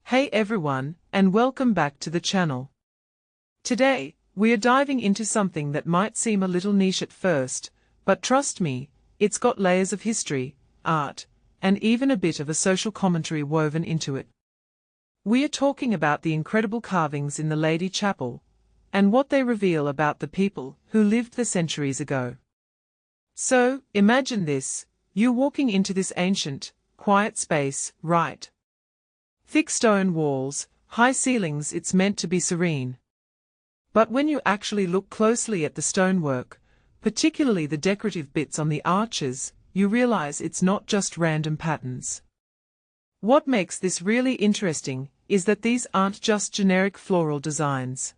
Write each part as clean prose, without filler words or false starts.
Hey everyone, and welcome back to the channel. Today, we are diving into something that might seem a little niche at first, but trust me, it's got layers of history, art, and even a bit of a social commentary woven into it. We are talking about the incredible carvings in the Lady Chapel, and what they reveal about the people who lived there centuries ago. So, imagine this, you walking into this ancient, quiet space, right? Thick stone walls, high ceilings, it's meant to be serene. But when you actually look closely at the stonework, particularly the decorative bits on the arches, you realize it's not just random patterns. What makes this really interesting is that these aren't just generic floral designs.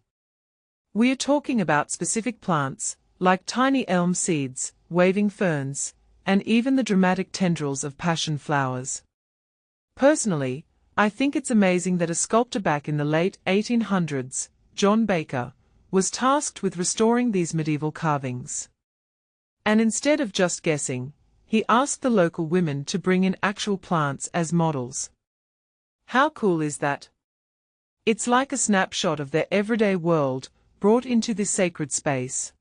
We are talking about specific plants, like tiny elm seeds, waving ferns, and even the dramatic tendrils of passion flowers. Personally, I think it's amazing that a sculptor back in the late 1800s, John Baker, was tasked with restoring these medieval carvings. And instead of just guessing, he asked the local women to bring in actual plants as models. How cool is that? It's like a snapshot of their everyday world, brought into this sacred space.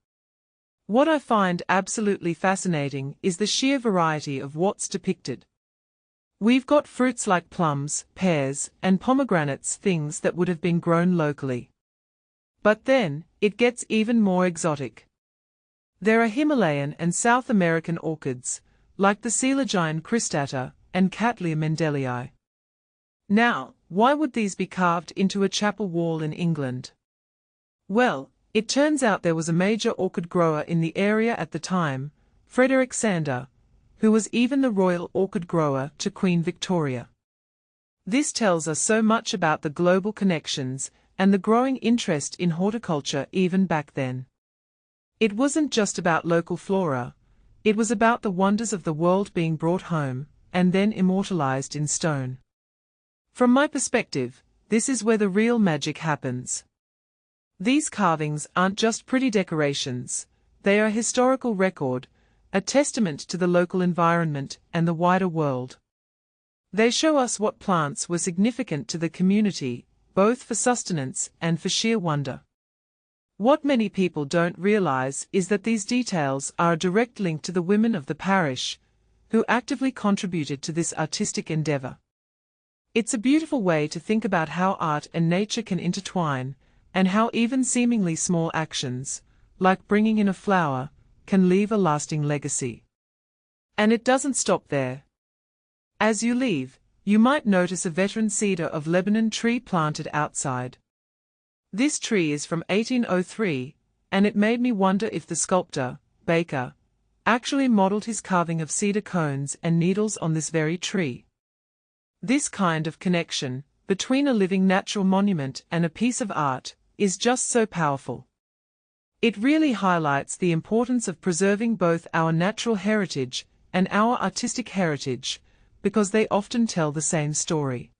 What I find absolutely fascinating is the sheer variety of what's depicted. We've got fruits like plums, pears, and pomegranates, things that would have been grown locally. But then, it gets even more exotic. There are Himalayan and South American orchids, like the coelogyne cristata and cattleya mendelii. Now, why would these be carved into a chapel wall in England? Well, it turns out there was a major orchid grower in the area at the time, Frederick Sander, who was even the royal orchid grower to Queen Victoria. This tells us so much about the global connections and the growing interest in horticulture even back then. It wasn't just about local flora, it was about the wonders of the world being brought home, and then immortalized in stone. From my perspective, this is where the real magic happens. These carvings aren't just pretty decorations, they are a historical record, a testament to the local environment and the wider world. They show us what plants were significant to the community, both for sustenance and for sheer wonder. What many people don't realize is that these details are a direct link to the women of the parish, who actively contributed to this artistic endeavor. It's a beautiful way to think about how art and nature can intertwine, and how even seemingly small actions, like bringing in a flower, can leave a lasting legacy. And it doesn't stop there. As you leave, you might notice a veteran cedar of Lebanon tree planted outside. This tree is from 1803, and it made me wonder if the sculptor, Baker, actually modeled his carving of cedar cones and needles on this very tree. This kind of connection, between a living natural monument and a piece of art, is just so powerful. It really highlights the importance of preserving both our natural heritage and our artistic heritage, because they often tell the same story.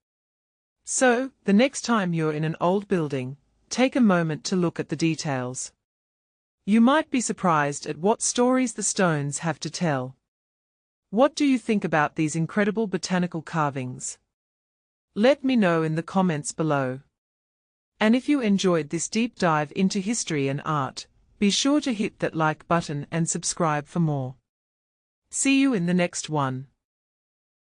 So, the next time you're in an old building, take a moment to look at the details. You might be surprised at what stories the stones have to tell. What do you think about these incredible botanical carvings? Let me know in the comments below. And if you enjoyed this deep dive into history and art, be sure to hit that like button and subscribe for more. See you in the next one.